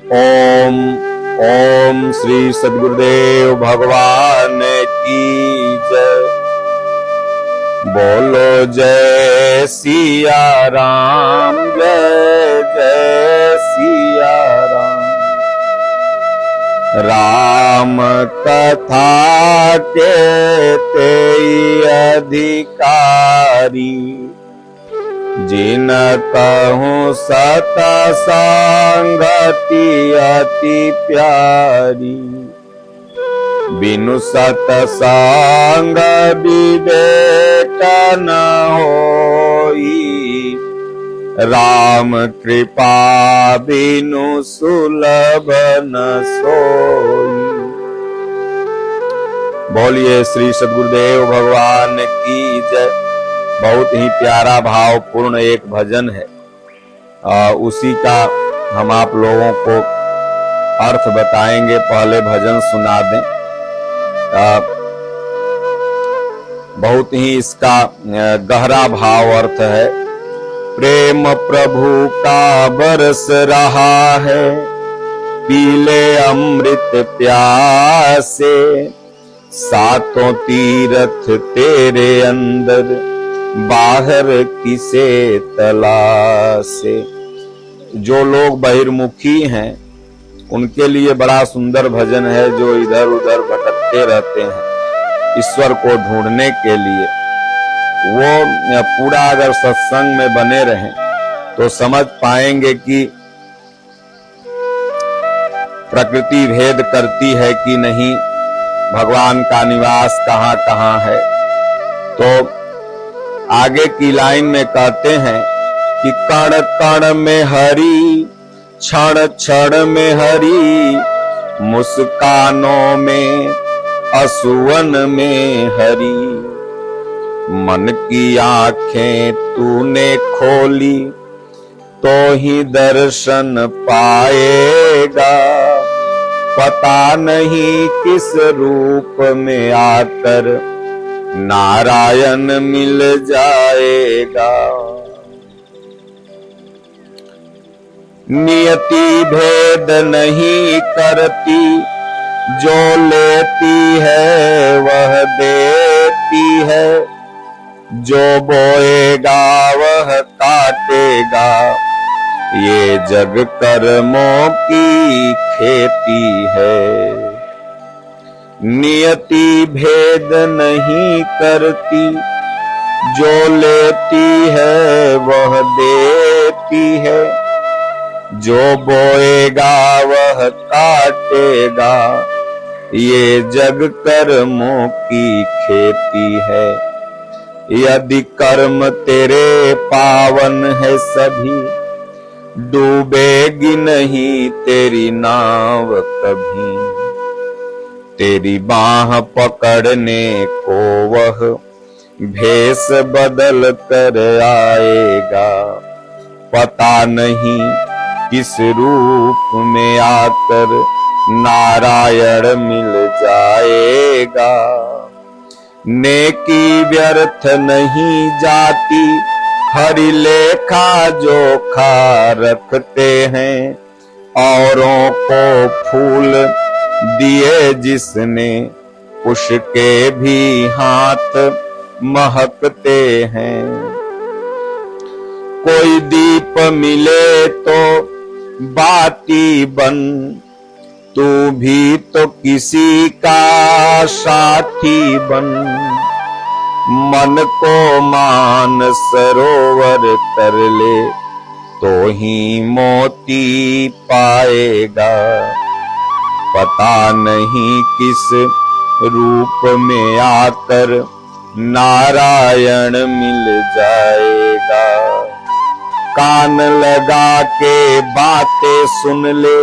ओम ओम श्री सद्गुरुदेव भगवान की जय। बोलो जय सिया राम, जय जय सिया राम। राम कथा के तेई अधिकारी, जिन कहूँ सत संगति अति प्यारी। बिनु सत संग विवेक न होई, राम कृपा बिनु सुलभ न सोई। बोलिए श्री सद्गुरुदेव भगवान की जय। बहुत ही प्यारा भाव पूर्ण एक भजन है, उसी का हम आप लोगों को अर्थ बताएंगे। पहले भजन सुना दें। बहुत ही इसका गहरा भाव अर्थ है। प्रेम प्रभु का बरस रहा है, पीले अमृत प्यासे। सातों तीरथ तेरे अंदर, बाहर किसे तलाशे। जो लोग बहिर्मुखी हैं उनके लिए बड़ा सुंदर भजन है। जो इधर उधर भटकते रहते हैं ईश्वर को ढूंढने के लिए, वो पूरा अगर सत्संग में बने रहें तो समझ पाएंगे कि प्रकृति भेद करती है कि नहीं, भगवान का निवास कहाँ कहाँ है। तो आगे की लाइन में कहते हैं कि कण कण में हरि, क्षण क्षण में हरि। मुस्कानों में असुवन में हरि। मन की आंखें तूने खोली तो ही दर्शन पाएगा। पता नहीं किस रूप में आकर नारायण मिल जाएगा। नियति भेद नहीं करती, जो लेती है वह देती है। जो बोएगा वह काटेगा, ये जग कर्मों की खेती है। नियति भेद नहीं करती, जो लेती है वह देती है। जो बोएगा वह काटेगा, ये जग कर्मों की खेती है। यदि कर्म तेरे पावन है सभी, डूबेगी नहीं तेरी नाव कभी। तेरी बाह पकड़ने को वह भेष बदल कर आएगा। पता नहीं किस रूप में आकर नारायण मिल जाएगा। नेकी व्यर्थ नहीं जाती, हरि लेखा जोखा रखते हैं। औरों को फूल दिए जिसने, उसके भी हाथ महकते हैं। कोई दीप मिले तो बाती बन, तू भी तो किसी का साथी बन। मन को मान सरोवर कर ले, तो ही मोती पाएगा। पता नहीं किस रूप में आकर नारायण मिल जाएगा। कान लगा के बातें सुन ले,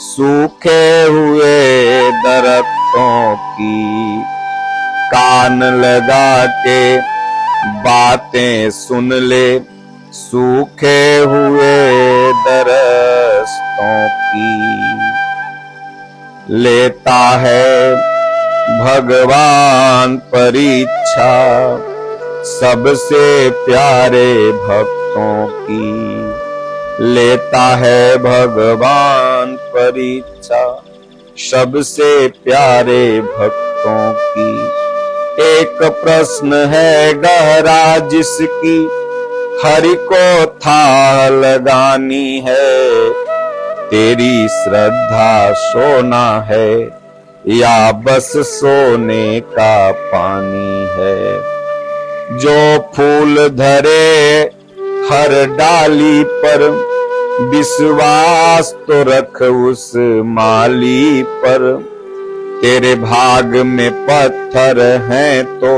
सूखे हुए दरख्तों की। कान लगा के बातें सुन ले, सूखे हुए दरख्तों की। लेता है भगवान परीक्षा, सबसे प्यारे भक्तों की। लेता है भगवान परीक्षा सबसे प्यारे भक्तों की। एक प्रश्न है गहरा जिसकी हरि को था लगानी है, तेरी श्रद्धा सोना है या बस सोने का पानी है। जो फूल धरे हर डाली पर विश्वास तो रख उस माली पर, तेरे भाग में पत्थर हैं तो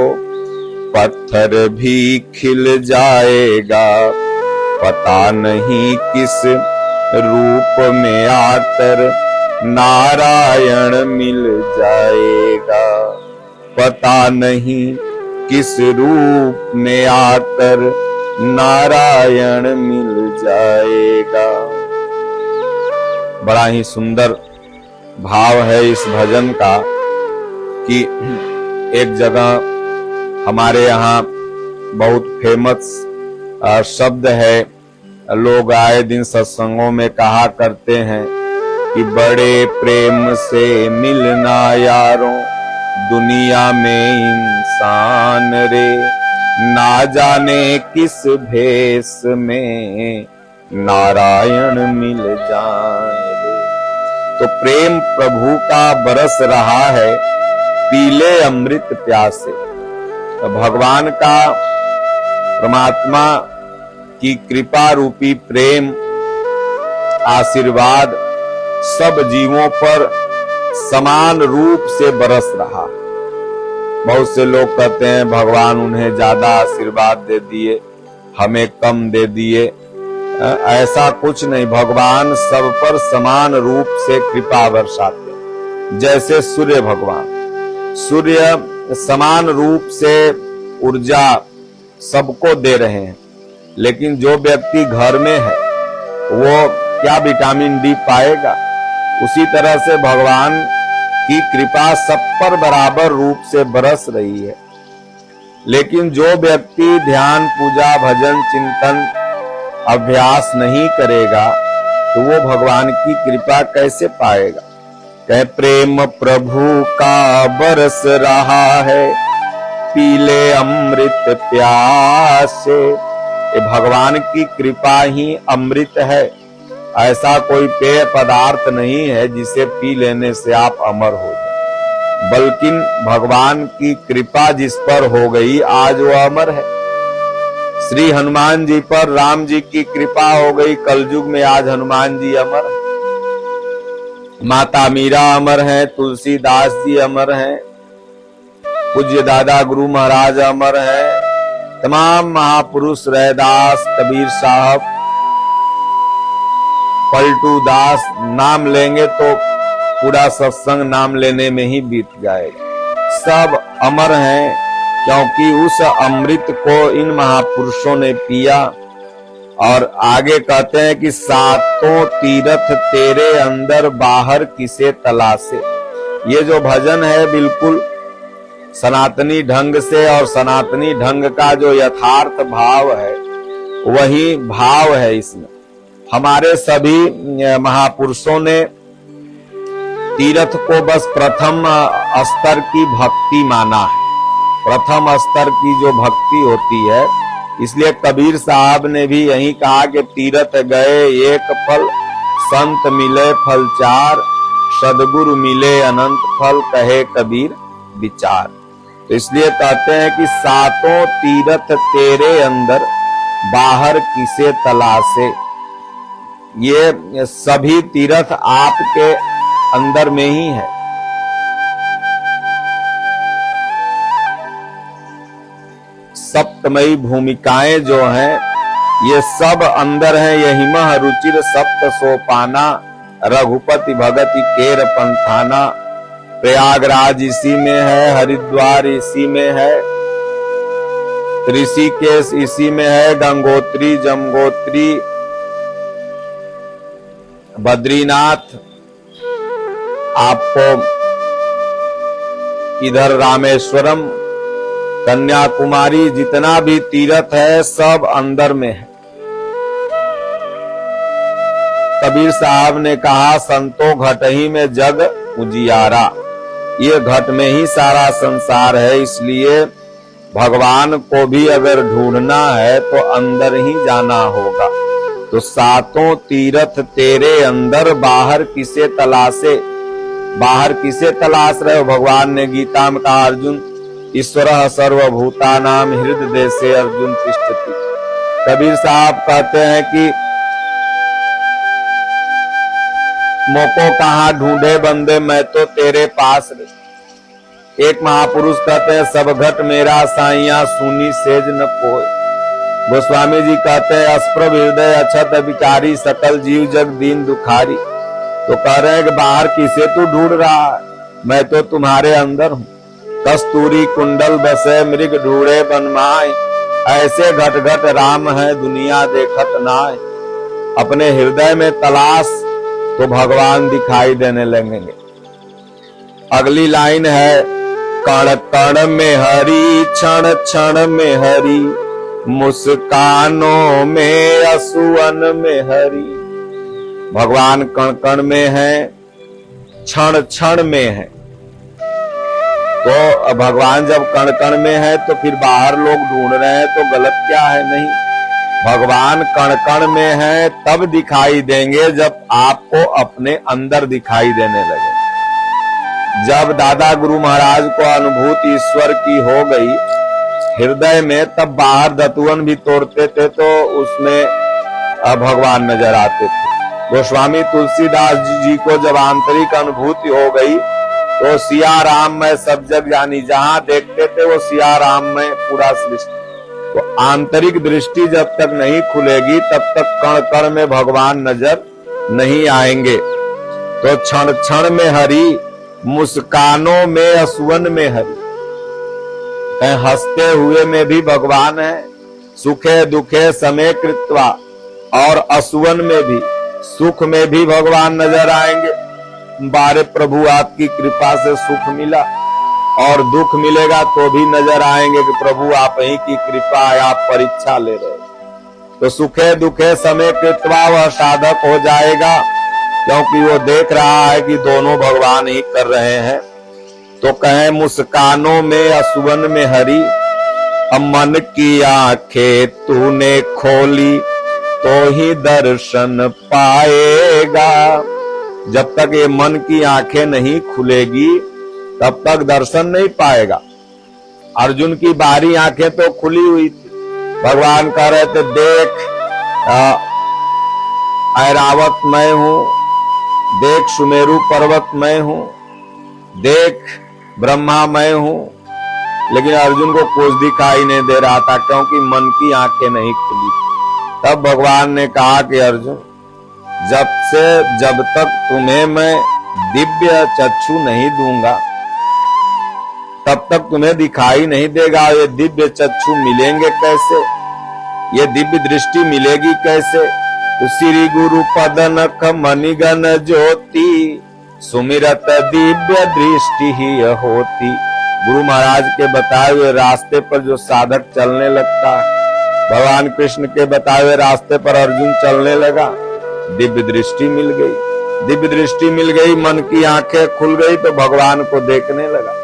पत्थर भी खिल जाएगा। पता नहीं किस रूप में आकर नारायण मिल जाएगा। पता नहीं किस रूप में आकर नारायण मिल जाएगा। बड़ा ही सुंदर भाव है इस भजन का कि एक जगह हमारे यहाँ बहुत फेमस शब्द है, लोग आए दिन सत्संगों में कहा करते हैं कि बड़े प्रेम से मिलना यारों दुनिया में इंसान रे, ना जाने किस भेष में नारायण मिल जाए रे। तो प्रेम प्रभु का बरस रहा है पीले अमृत प्यासे। तो भगवान का परमात्मा की कृपा रूपी प्रेम आशीर्वाद सब जीवों पर समान रूप से बरस रहा। बहुत से लोग कहते हैं भगवान उन्हें ज्यादा आशीर्वाद दे दिए, हमें कम दे दिए। ऐसा कुछ नहीं, भगवान सब पर समान रूप से कृपा बरसाते। जैसे सूर्य भगवान, सूर्य समान रूप से ऊर्जा सबको दे रहे हैं, लेकिन जो व्यक्ति घर में है वो क्या विटामिन डी पाएगा। उसी तरह से भगवान की कृपा सब पर बराबर रूप से बरस रही है, लेकिन जो व्यक्ति ध्यान पूजा भजन चिंतन अभ्यास नहीं करेगा तो वो भगवान की कृपा कैसे पाएगा। कहे प्रेम प्रभु का बरस रहा है पीले अमृत प्यासे। ये भगवान की कृपा ही अमृत है। ऐसा कोई पेय पदार्थ नहीं है जिसे पी लेने से आप अमर हो जाए, बल्कि भगवान की कृपा जिस पर हो गई आज वो अमर है। श्री हनुमान जी पर राम जी की कृपा हो गई, कलयुग में आज हनुमान जी अमर है। माता मीरा अमर है, तुलसीदास जी अमर हैं, पूज्य दादा गुरु महाराज अमर है, तमाम महापुरुष रैदास कबीर साहब पलटू दास, नाम लेंगे तो पूरा सत्संग नाम लेने में ही बीत जाएगा। सब अमर हैं क्योंकि उस अमृत को इन महापुरुषों ने पिया। और आगे कहते हैं कि सातों तीर्थ तेरे अंदर बाहर किसे तलाशे। ये जो भजन है बिल्कुल सनातनी ढंग से, और सनातनी ढंग का जो यथार्थ भाव है वही भाव है इसमें। हमारे सभी महापुरुषों ने तीर्थ को बस प्रथम स्तर की भक्ति माना है, प्रथम स्तर की जो भक्ति होती है। इसलिए कबीर साहब ने भी यही कहा कि तीर्थ गए एक फल, संत मिले फल चार, सदगुरु मिले अनंत फल, कहे कबीर विचार। तो इसलिए कहते हैं कि सातों तीर्थ तेरे अंदर बाहर किसे तलाशे। ये सभी तीर्थ आपके अंदर में ही है। सप्तमयी भूमिकाएं जो हैं ये सब अंदर हैं। यही मह रुचिर सप्त सोपाना, रघुपति भगति केर पंथाना। प्रयागराज इसी में है, हरिद्वार इसी में है, ऋषिकेश इसी में है, गंगोत्री जमगोत्री बद्रीनाथ, आपको इधर रामेश्वरम कन्याकुमारी जितना भी तीर्थ है सब अंदर में है। कबीर साहब ने कहा, संतो घट ही में जग उजियारा, ये घट में ही सारा संसार है। इसलिए भगवान को भी अगर ढूंढना है तो अंदर ही जाना होगा। तो सातों तीर्थ तेरे अंदर, बाहर किसे तलाशे, बाहर किसे तलाश रहे हो। भगवान ने गीता में कहा, अर्जुन ईश्वरः सर्वभूतानां हृदय से अर्जुन तिष्ठति। कबीर साहब कहते हैं कि मोको कहाँ ढूंढे बंदे, मैं तो तेरे पास रही। एक महापुरुष कहते हैं, सब घट मेरा साइया सुनी सेज न कोय। गोस्वामी जी कहते हैं, अस्प्रभ हृदय अछत विचारी, सकल जीव जग दीन दुखारी। तो कह रहे हैं कि बाहर किसे तू ढूंढ रहा है, मैं तो तुम्हारे अंदर हूँ। कस्तूरी कुंडल बसे मृग ढूंढे बनमाए, ऐसे घट घट राम है दुनिया देखत नाय। अपने हृदय में तलाश तो भगवान दिखाई देने लगेंगे। अगली लाइन है, कण कण में हरि, क्षण क्षण में हरि, मुस्कानों में असुवन में हरि। भगवान कण कण में है, क्षण क्षण में है। तो भगवान जब कण कण में है तो फिर बाहर लोग ढूंढ रहे हैं तो गलत क्या है। नहीं, भगवान कण कण में है तब दिखाई देंगे जब आपको अपने अंदर दिखाई देने लगे। जब दादा गुरु महाराज को अनुभूति ईश्वर की हो गई हृदय में, तब बाहर दतुवन भी तोड़ते थे तो उसमें भगवान नजर आते थे। गोस्वामी तुलसीदास जी को जब आंतरिक अनुभूति हो गई तो सिया राम में सब जग जानी, जहां देखते थे वो सिया राम में पूरा सृष्टि। तो आंतरिक दृष्टि जब तक नहीं खुलेगी तब तक कण कण में भगवान नजर नहीं आएंगे। तो क्षण क्षण में हरि, मुस्कानों में असुवन में हरि। कहीं हंसते हुए में भी भगवान है, सुखे दुखे समय कृत्वा, और असुवन में भी, सुख में भी भगवान नजर आएंगे। बारे प्रभु आपकी कृपा से सुख मिला, और दुख मिलेगा तो भी नजर आएंगे कि प्रभु आप ही की कृपा है, आप परीक्षा ले रहे। तो सुखे दुखे समय कृत्वा वह साधक हो जाएगा, क्योंकि वो देख रहा है कि दोनों भगवान ही कर रहे हैं। तो कहें मुस्कानों में असुवन में हरि, अब मन की आंखें तूने खोली तो ही दर्शन पाएगा। जब तक ये मन की आंखें नहीं खुलेगी तब तक दर्शन नहीं पाएगा। अर्जुन की बाहरी आंखें तो खुली हुई थी, भगवान कह रहे थे देख ऐरावत मैं हूं, देख सुमेरु पर्वत मैं हूं, देख ब्रह्मा मैं हूं। लेकिन अर्जुन को कुछ दिखाई नहीं दे रहा था क्योंकि मन की आंखें नहीं खुली। तब भगवान ने कहा कि अर्जुन, जब तक तुम्हें मैं दिव्य चक्षु नहीं दूंगा तब तक तुम्हें दिखाई नहीं देगा। ये दिव्य चक्षु मिलेंगे कैसे, ये दिव्य दृष्टि मिलेगी कैसे। तो श्री गुरु पदनख मणिगण ज्योति, सुमिरत दिव्य दृष्टि ही होती। गुरु महाराज के बताए हुए रास्ते पर जो साधक चलने लगता है, भगवान कृष्ण के बताए हुए रास्ते पर अर्जुन चलने लगा, दिव्य दृष्टि मिल गई। दिव्य दृष्टि मिल गई, मन की आंखें खुल गई तो भगवान को देखने लगा।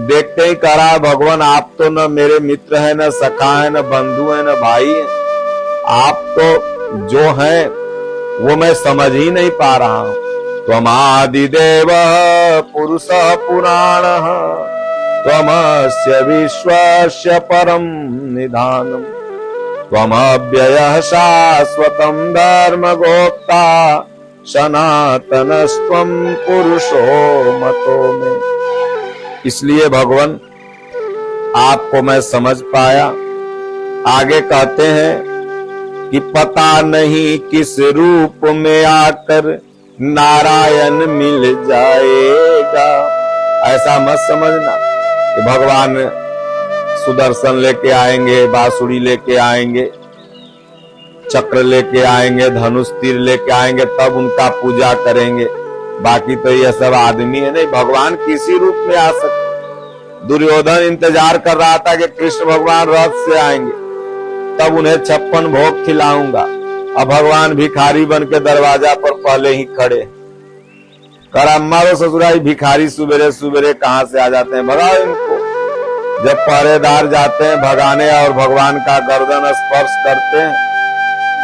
देखते ही कह रहा, भगवान आप तो न मेरे मित्र है, न सखा है, न बंधु है, न भाई है। आप तो जो हैं वो मैं समझ ही नहीं पा रहा हूं। त्वमादिदेव पुरुषः पुराणः, त्वमस्य विश्वस्य परम निधानम्, त्वमव्ययः शाश्वतं धर्मगोप्ता, सनातनस्त्वं पुरुषो मतो में। इसलिए भगवान आपको मैं समझ पाया। आगे कहते हैं कि पता नहीं किस रूप में आकर नारायण मिल जाएगा। ऐसा मत समझना कि भगवान सुदर्शन लेके आएंगे, बांसुरी लेके आएंगे, चक्र लेके आएंगे, धनुष तीर लेके आएंगे तब उनका पूजा करेंगे। बाकी तो ये सब आदमी है। नहीं, भगवान किसी रूप में आ सकते। दुर्योधन इंतजार कर रहा था कि कृष्ण भगवान रथ से आएंगे तब उन्हें 56 भोग खिलाऊंगा, अब भगवान भिखारी बन के दरवाजा पर पहले ही खड़े। करा मारो ससुराई, भिखारी सुबेरे सुबेरे कहां से आ जाते हैं, भगाओ इनको। जब पहरेदार जाते हैं भगाने और भगवान का गर्दन स्पर्श करते हैं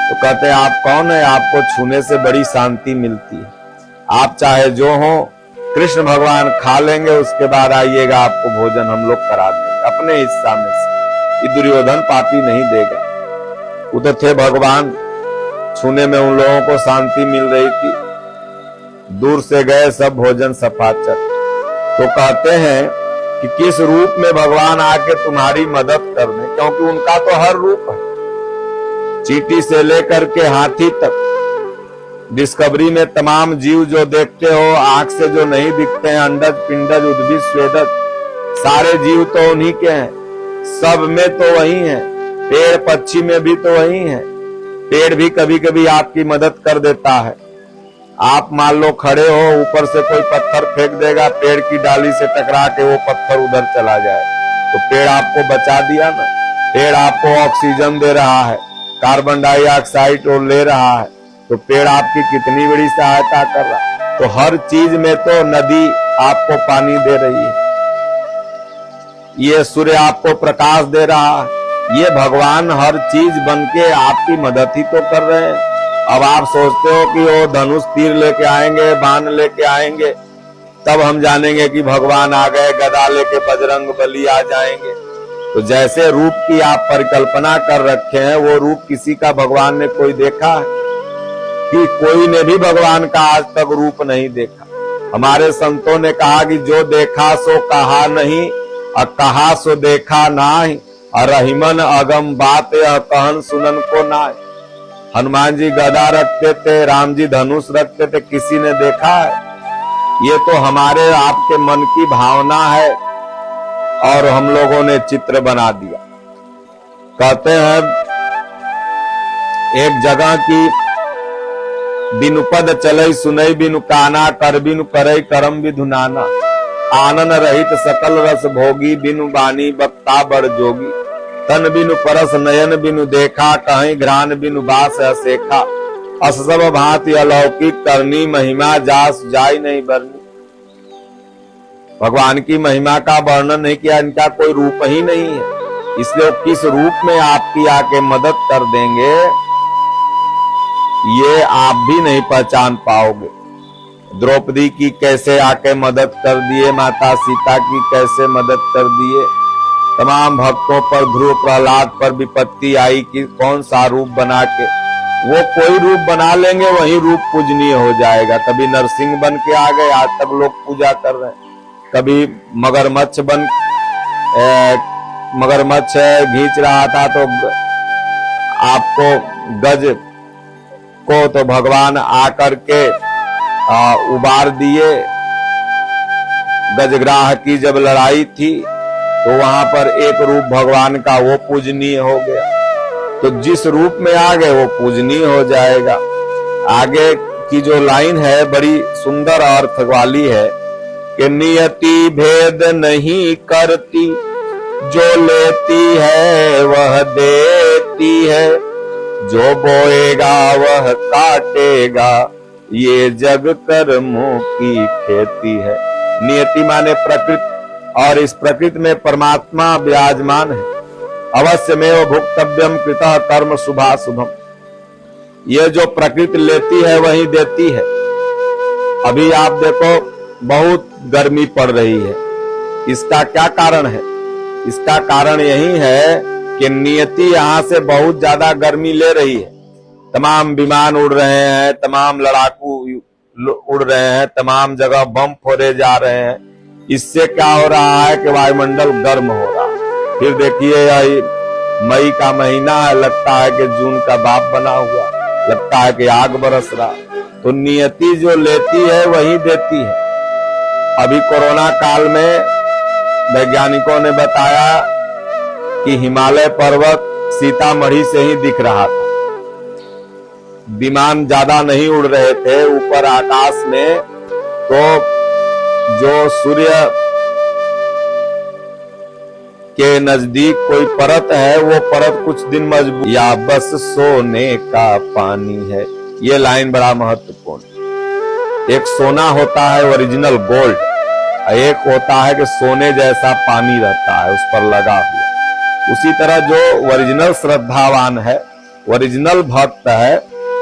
तो कहते हैं आप कौन है, आपको छूने से बड़ी शांति मिलती है, आप चाहे जो हो कृष्ण भगवान खा लेंगे, उसके बाद आइएगा आपको भोजन हम लोग करा देंगे अपने हिस्सा में से, ये दुर्योधन पापी नहीं देगा। वो तो थे भगवान, छूने में उन लोगों को शांति मिल रही थी, दूर से गए सब भोजन सफाचर। तो कहते हैं कि किस रूप में भगवान आके तुम्हारी मदद कर दे, क्योंकि उनका तो हर रूप है, चींटी से लेकर के हाथी तक। डिस्कवरी में तमाम जीव जो देखते हो आंख से जो नहीं दिखते हैं, अंडज पिंडज उद्भिद स्वेदज, सारे जीव तो उन्हीं के हैं, सब में तो वही है, पेड़ पक्षी में भी तो वही है। पेड़ भी कभी कभी आपकी मदद कर देता है। आप मान लो खड़े हो, ऊपर से कोई पत्थर फेंक देगा, पेड़ की डाली से टकरा के वो पत्थर उधर चला जाए तो पेड़ आपको बचा दिया ना। पेड़ आपको ऑक्सीजन दे रहा है, कार्बन डाइऑक्साइड और ले रहा है, तो पेड़ आपकी कितनी बड़ी सहायता कर रहा है। तो हर चीज में तो नदी आपको पानी दे रही है, ये सूर्य आपको प्रकाश दे रहा है, ये भगवान हर चीज बन के आपकी मदद ही तो कर रहे हैं। अब आप सोचते हो कि वो धनुष तीर लेके आएंगे, बाण लेके आएंगे, तब हम जानेंगे कि भगवान आ गए, गदा लेके बजरंग बली आ जाएंगे। तो जैसे रूप की आप परिकल्पना कर रखे हैं, वो रूप किसी का भगवान ने कोई देखा है कि कोई ने भी भगवान का आज तक रूप नहीं देखा। हमारे संतों ने कहा कि जो देखा सो कहा नहीं, और कहा सो देखा नाही, और रहीमन अगम बात यह कहन सुनन को नाय। हनुमान जी गदा रखते थे, राम जी धनुष रखते थे, किसी ने देखा है? ये तो हमारे आपके मन की भावना है और हम लोगों ने चित्र बना दिया। कहते हैं एक जगह की बिनु पद चलई सुनई बिनु काना, कर बिनु करई करम बिधु नाना, आनन रहित सकल रस भोगी, बिनु बानी बक्ता बड़ जोगी, तन बिनु परस नयन बिनु देखा, कहीं घ्राण बिनु बास असेखा, अस सब भांति अलौकिक करनी, महिमा जास जाय नहीं बरनी। भगवान की महिमा का वर्णन नहीं किया, इनका कोई रूप ही नहीं है, इसलिए किस रूप में आपकी आके मदद कर देंगे ये आप भी नहीं पहचान पाओगे। द्रौपदी की कैसे आके मदद कर दिए, माता सीता की कैसे मदद कर दिए, तमाम भक्तों पर ध्रुव प्रहलाद पर विपत्ति आई कि कौन सा रूप बना के, वो कोई रूप बना लेंगे वही रूप पूजनीय हो जाएगा। कभी नरसिंह बन के आ गए, आज तक लोग पूजा कर रहे हैं, कभी मगरमच्छ मगरमच्छ घींच रहा था तो आपको गज को तो भगवान आकर के उबार दिए। गजग्राह की जब लड़ाई थी तो वहां पर एक रूप भगवान का वो पूजनीय हो गया। तो जिस रूप में आ गए वो पूजनीय हो जाएगा। आगे की जो लाइन है बड़ी सुंदर अर्थ वाली है कि नियति भेद नहीं करती, जो लेती है वह देती है, जो बोएगा वह काटेगा, ये जग कर्मों की खेती है। नियति माने प्रकृति, और इस प्रकृति में परमात्मा विराजमान है। अवश्य में वो भुक्तव्यम कृतः कर्म शुभाशुभम, ये जो प्रकृति लेती है वही देती है। अभी आप देखो बहुत गर्मी पड़ रही है, इसका क्या कारण है? इसका कारण यही है कि नियति यहां से बहुत ज्यादा गर्मी ले रही है। तमाम विमान उड़ रहे हैं, तमाम लड़ाकू उड़ रहे हैं, तमाम जगह बम फोड़े जा रहे हैं। इससे क्या हो रहा है कि वायुमंडल गर्म हो रहा है। फिर देखिए यह मई का महीना है, लगता है कि जून का बाप बना हुआ, लगता है कि आग बरस रहा। तो नियति जो लेती है वही देती है। अभी कोरोना काल में वैज्ञानिकों ने बताया कि हिमालय पर्वत सीतामढ़ी से ही दिख रहा था। विमान ज्यादा नहीं उड़ रहे थे ऊपर आकाश में, तो जो सूर्य के नजदीक कोई परत है, वो परत कुछ दिन मजबूत या बस सोने का पानी है। ये लाइन बड़ा महत्वपूर्ण। एक सोना होता है ओरिजिनल गोल्ड, एक होता है कि सोने जैसा पानी रहता है उस पर लगा हुआ। उसी तरह जो ओरिजिनल श्रद्धावान है, ओरिजिनल भक्त है,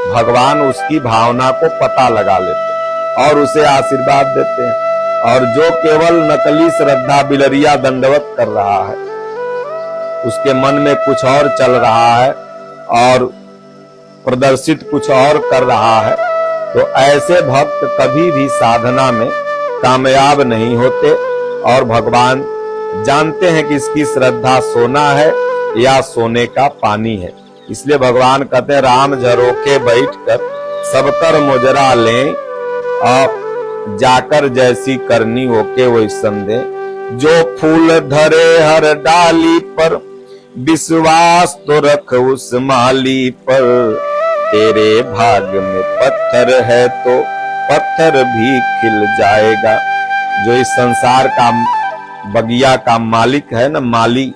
भगवान उसकी भावना को पता लगा लेते हैं और उसे आशीर्वाद देते हैं। और जो केवल नकली श्रद्धा बिलरिया दंडवत कर रहा है, उसके मन में कुछ और चल रहा है और प्रदर्शित कुछ और कर रहा है, तो ऐसे भक्त कभी भी साधना में कामयाब नहीं होते। और भगवान जानते हैं कि इसकी श्रद्धा सोना है या सोने का पानी है। इसलिए भगवान कहते हैं, राम झरोके बैठकर सब कर मुजरा लें और जाकर जैसी करनी होके वही संदे। जो फूल धरे हर डाली पर विश्वास तो रख उस माली पर। तेरे भाग में पत्थर है तो पत्थर भी खिल जाएगा। जो इस संसार का बगिया का मालिक है ना, माली,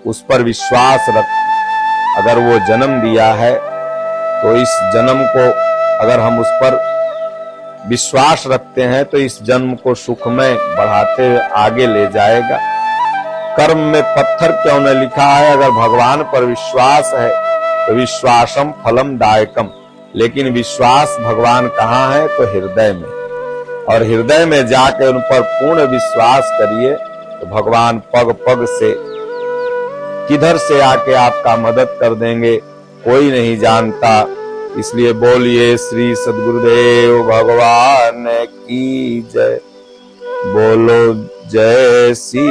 उस पर विश्वास रखो। अगर वो जन्म दिया है तो इस जन्म को अगर हम उस पर विश्वास रखते हैं तो इस जन्म को सुखमय बढ़ाते हुए आगे ले जाएगा। कर्म में पत्थर क्यों न लिखा है, अगर भगवान पर विश्वास है तो विश्वासम फलम दायकम। लेकिन विश्वास भगवान कहाँ है, तो हृदय में। और हृदय में जाकर उन पर पूर्ण विश्वास करिए तो भगवान पग पग से किधर से आके आपका मदद कर देंगे कोई नहीं जानता। इसलिए बोलिए श्री सद्गुरुदेव भगवान की जय। बोलो जय श्री